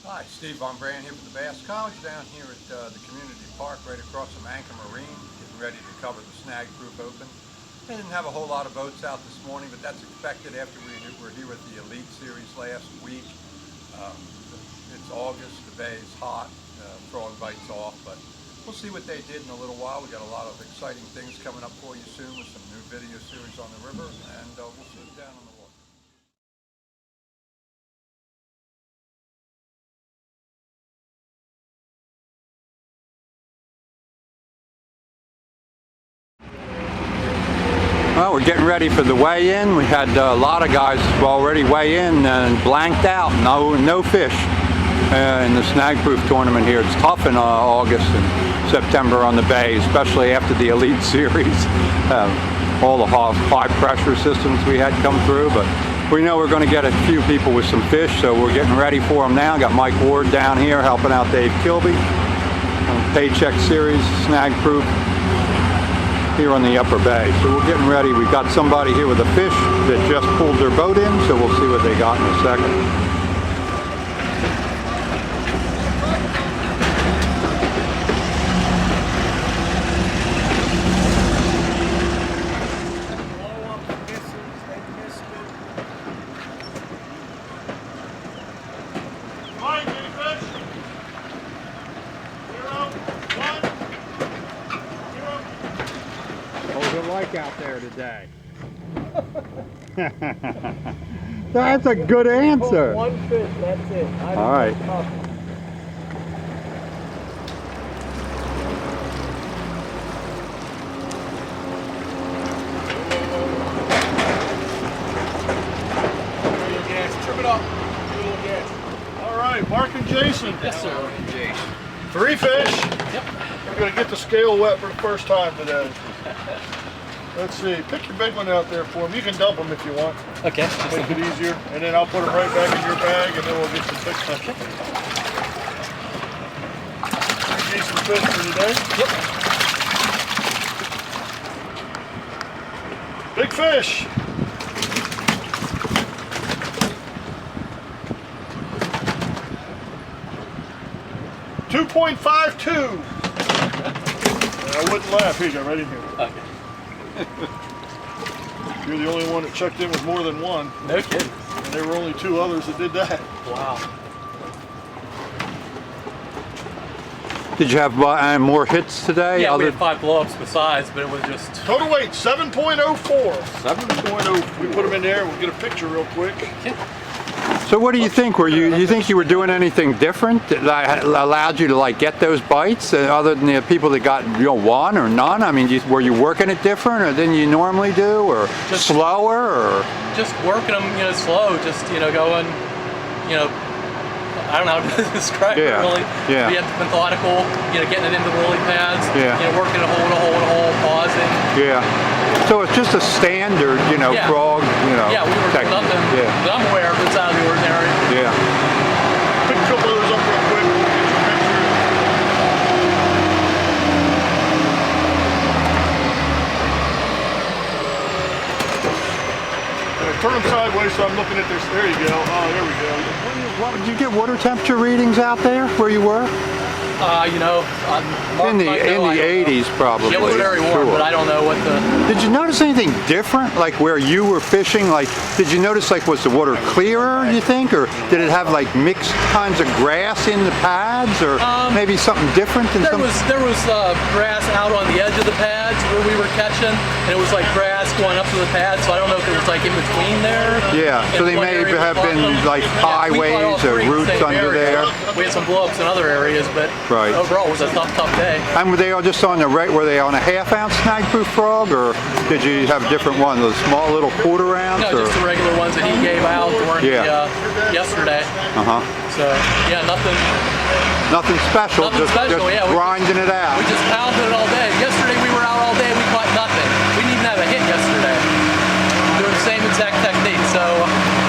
Hi, Steve Von Brand here with the Bass College down here at the community park right across from Anchor Marine, getting ready to cover the Snag Group Open. They didn't have a whole lot of boats out this morning, but that's expected after we were here with the Elite Series last week. It's August, the bay is hot, frog bites off, but we'll see what they did in a little while. We got a lot of exciting things coming up for you soon with some new video series on the river, and we'll see you down on the water. Well, we're getting ready for the weigh-in. We had a lot of guys already weigh in and blanked out. No fish in the Snag Proof tournament here. It's tough in August and September on the bay, especially after the Elite Series. All the high pressure systems we had come through, but we know we're going to get a few people with some fish, so we're getting ready for them now. Got Mike Ward down here helping out Dave Kilby. Paycheck Series, Snag Proof, here on the upper bay. So we're getting ready. We've got somebody here with a fish that just pulled their boat in, so we'll see what they got in a second. Like out there today? That's a good answer. One fish, that's it. All right. Trim it up. All right, Mark and Jason. Yes, sir. Jason. 3 fish. Yep. We're going to get the scale wet for the first time today. Let's see, pick your big one out there for him. You can dump them if you want. Okay. Make it easier. And then I'll put them right back in your bag and then we'll get some fixed up. Decent fish for today. Yep. Big fish. .52. I wouldn't laugh. Here you go, right in here. Okay. You're the only one that checked in with more than one. No kidding. And there were only 2 others that did that. Wow. Did you have more hits today? Yeah, we had 5 blow-ups besides, but it was just... Total weight, 7.04. 7.0. We put them in there. We'll get a picture real quick. So what do you think? You think you were doing anything different that allowed you to like get those bites, other than the people that got 1 or none? I mean, were you working it different or than you normally do, or just slower, or just working them, slow, just going, I don't know how to describe it really. Yeah. Being methodical, getting it into the lily pads. Yeah. Working a hole, pausing. Yeah. So it's just a standard, frog, Yeah, we were doing nothing that I'm aware of that's out of the ordinary. Yeah. Pick a couple of those up real quick. We'll get your picture. Turn them sideways so I'm looking at this. There you go. Oh, there we go. Did you get water temperature readings out there where you were? In the 80s probably. It was very warm, but I don't know what the... Did you notice anything different, like where you were fishing? Like, did you notice, like, was the water clearer, you think? Or did it have, like, mixed kinds of grass in the pads? Or maybe something different? There was grass out on the edge of the pads where we were catching, and it was like grass going up to the pads, so I don't know if it was like in between there. Yeah, so they may have been like highways or roots under there. We had some blow-ups in other areas, but overall it was a tough day. And were they all just on were they on a half-ounce Snag Proof frog, or did you have different ones, those small little quarter-ounce? No, just the regular ones that he gave out during yesterday. So, yeah, nothing special, just grinding it out. We just pounded it all day. Yesterday we were out all day, we caught nothing. We didn't even have a hit yesterday. Doing the same exact technique, so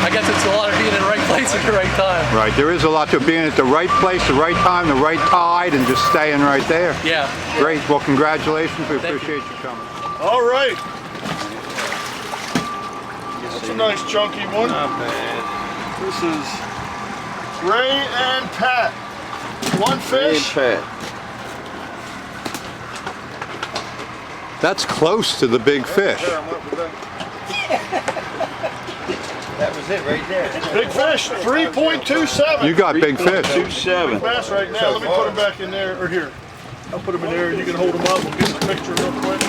I guess it's a lot of being in the right place at the right time. Right, there is a lot to being at the right place, the right time, the right tide, and just staying right there. Yeah. Great, well congratulations, we appreciate you coming. All right. That's a nice chunky one. Not bad. This is Ray and Pat. One fish. Ray and Pat. That's close to the big fish. That was it right there. Big fish, 3.27. You got big fish. 2.27. Bass right now. Let me put them back in there, or here. I'll put them in there and you can hold them up. We'll get the picture real quick.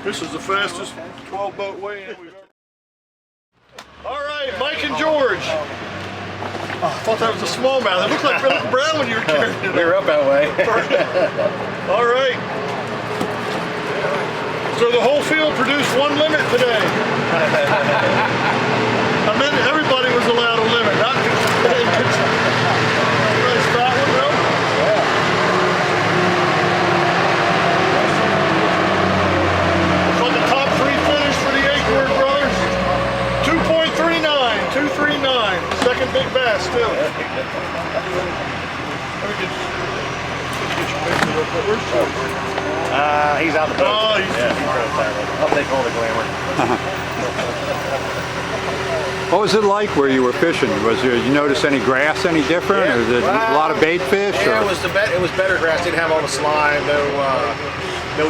This is the fastest 12 boat weigh-in we've ever. All right, Mike and George. Oh, I thought that was a smallmouth. It looked like Billy Brown when you were carrying it. We were up that way. All right. So the whole field produced one limit today. I meant everybody was allowed a limit. Not nice fat one, though. So the top three finish for the Acorn Brothers. 2.39, 239. Second big bass still. Let me get your picture real quick. Where's George? He's out the boat. Oh, he's I'll take all the glamour. What was it like where you were fishing? Was there, you notice any grass any different, or was it a lot of bait fish? Yeah, or? it was better grass. Didn't have all the slime. No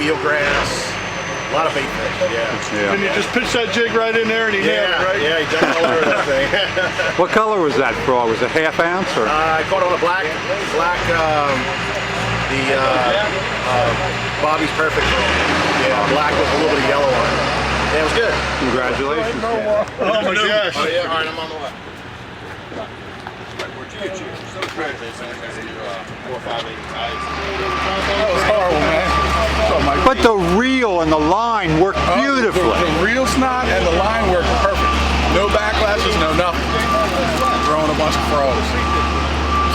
eelgrass. A lot of bait fish. Yeah. And you just pitch that jig right in there and he nailed it, right? Yeah, he dumped all over that thing. What color was that frog? Was it half ounce or? I caught on a black. Bobby's Perfect frog. Yeah, black with a little bit of yellow on it. Yeah, it was good. Congratulations. Oh my gosh. Oh yeah, all right, I'm on the way. That was horrible, man. But the reel and the line worked beautifully. The reel snot and the line worked perfect. No backlashes, no nothing. Throwing a bunch of frogs.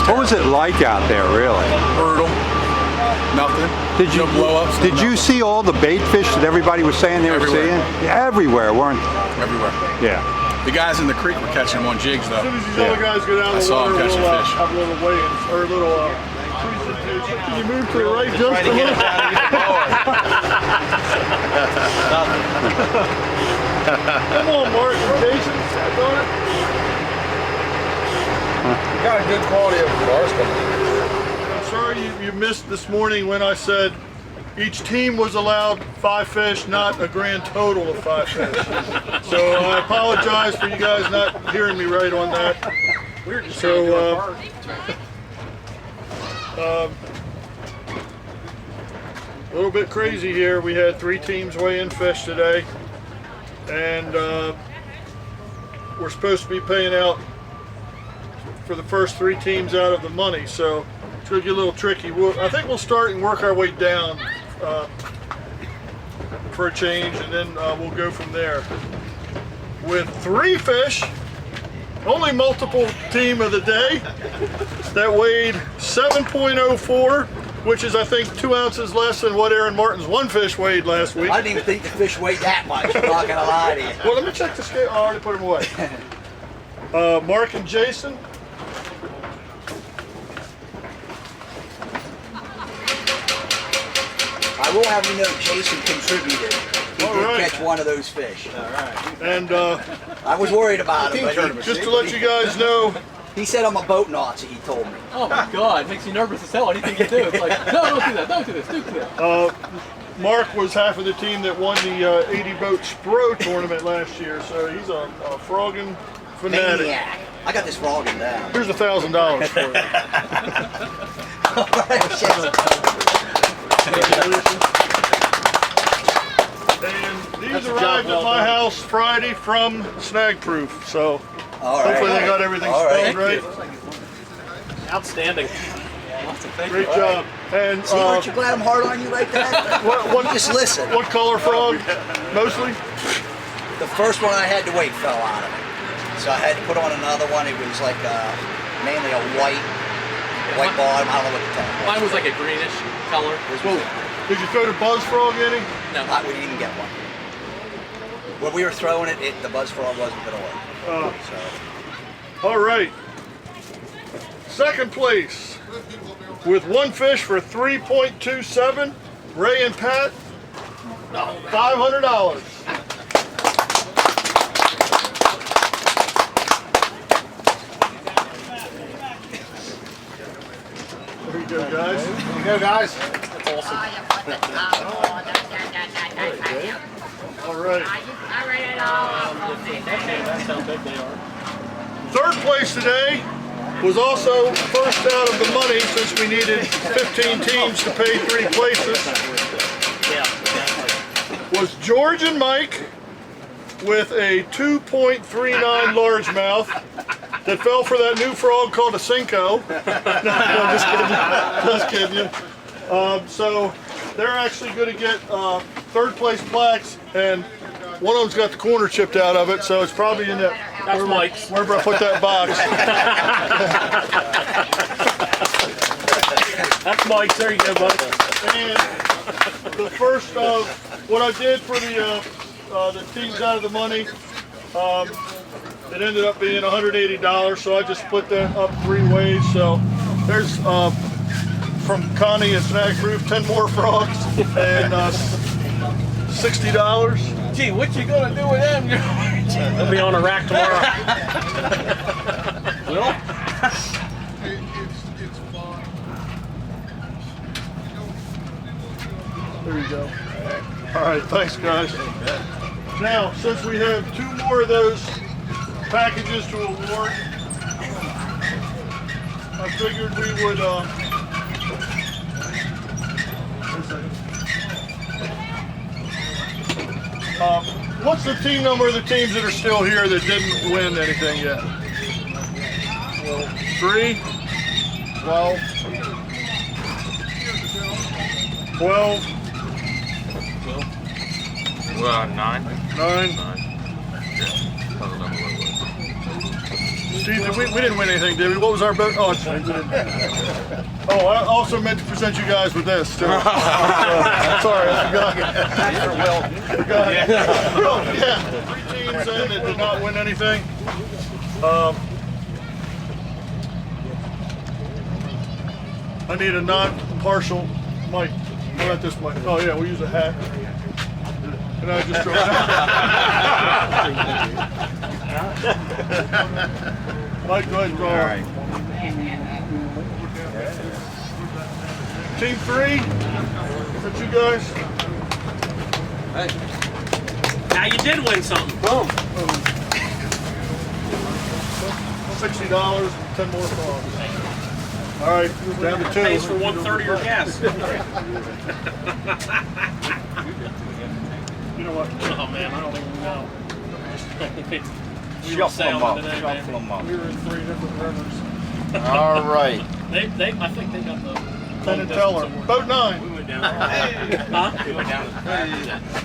What was it like out there, really? Brutal. Nothing. Did you No blow-ups. no Did you nothing. see all the bait fish that everybody was saying they were Everywhere. seeing? Yeah, everywhere, weren't they? Everywhere. Yeah. The guys in the creek were catching them on jigs, though. As soon as these other guys go down I the saw water, him catching we'll fish. have a little weigh-ins, or a little, can you move to the right just a little? Come on, Mark and Jason. Got it. Got a good quality of bars coming in. I'm sorry you missed this morning when I said each team was allowed 5 fish, not a grand total of 5 fish. So I apologize for you guys not hearing me right on that. So, a little bit crazy here. We had 3 teams weigh in fish today, and we're supposed to be paying out for the first 3 teams out of the money, so it's going to get a little tricky. I think we'll start and work our way down for a change, and then we'll go from there. With 3 fish, only multiple team of the day, that weighed 7.04, which is I think 2 ounces less than what Aaron Martin's one fish weighed last week. I didn't even think the fish weighed that much. I'm not gonna lie to you. Well, let me check the scale. I already put them away. Mark and Jason. I will have you know Jason contributed. He All did right. catch one of those fish. And I was worried about him, but just to let you guys know, he said I'm a boat Nazi, he told me. Oh my God, it makes you nervous as hell. Anything you do, it's like, no, don't do that, don't do this, don't do that. Mark was half of the team that won the 80 boat Spro tournament last year, so he's a frogging fanatic. Maniac. I got this frogging down. Here's $1,000 for you. And these arrived at my house Friday from Snag Proof, so hopefully they got everything spelled right. Outstanding. Great job. And See, aren't you glad I'm hard on you right there? Just listen. What color frog? Mostly? The first one I had to wait fell out of it. So I had to put on another one. It was like mainly a white bottom. I don't know what to tell you. Mine was like a greenish color. Did you throw the buzz frog any? No. We didn't even get one. When we were throwing it, the buzz frog wasn't going to work. So. All right. Second place with 1 fish for 3.27, Ray and Pat, $500. go, guys. There you go, guys. All right. Third place today was also first out of the money since we needed 15 teams to pay 3 places. Was George and Mike with a 2.39 largemouth that fell for that new frog called a Cinco. No, just kidding. Just kidding you. So they're actually going to get third place plaques, and one of them's got the corner chipped out of it, so it's probably in that. That's Mike's. Wherever I put that box. That's Mike's. There you go, buddy. And the first what I did for the teams out of the money, it ended up being $180, so I just split that up 3 ways. So there's from Connie and Snag Proof 10 more frogs and $60. Gee, what you gonna do with them? They'll be on a rack tomorrow. Will? There you go. All right, thanks, guys. Now, since we have 2 more of those packages to award, I figured we would. What's the team number of the teams that are still here that didn't win anything yet? 3, 12, 12. 9. 9. Steve, we didn't win anything, did we? What was our bet? Oh, oh, I also meant to present you guys with this, too. Sorry, I forgot. Forgot. Oh, yeah. 3 teams in that did not win anything. I need a non-partial mic. How about this mic? Oh, yeah, we use a hat. And I just throw it out. Mike, go ahead and draw. All right. Team 3, is that you guys? Hey. Now you did win something. Boom. $60, 10 more frogs. All right, down to 2. Pays for 1/3 of your gas. You know what? Oh man, I don't even know. Shuffle them up. We were in 3 different rivers. All right. I think they got the Penn and Teller. Boat 9. We went down. Huh? We went down.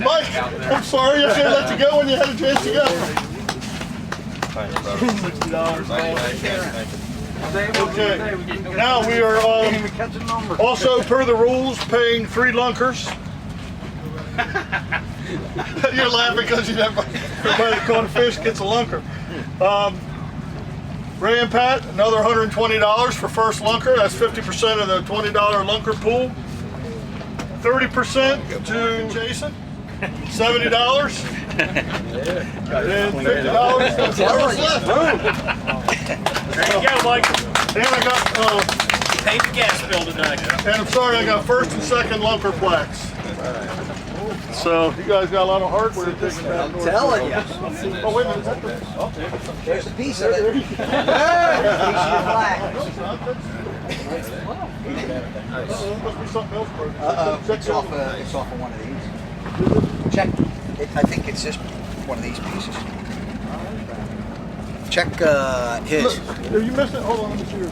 Mike, I'm sorry I should have let you go when you had a chance to go. $60. Okay, now we are also, per the rules, paying 3 lunkers. You're laughing because you never, everybody that caught a fish gets a lunker. Ray and Pat, another $120 for first lunker. That's 50% of the $20 lunker pool. 30% to Jason, $70. And $50. That's what's left. There you go, Mike. And I got, Paid the gas bill today. and I'm sorry, I got first and second lunker plaques. So you guys got a lot of hardware taking back. I'm telling you. Oh, wait a minute. Is that the, There's a piece of it. there you Piece go. of your flag. Must be something else broken. It's off of one of these. Check. I think it's just one of these pieces. Check his. Look, you missed it. Hold on, let me see yours.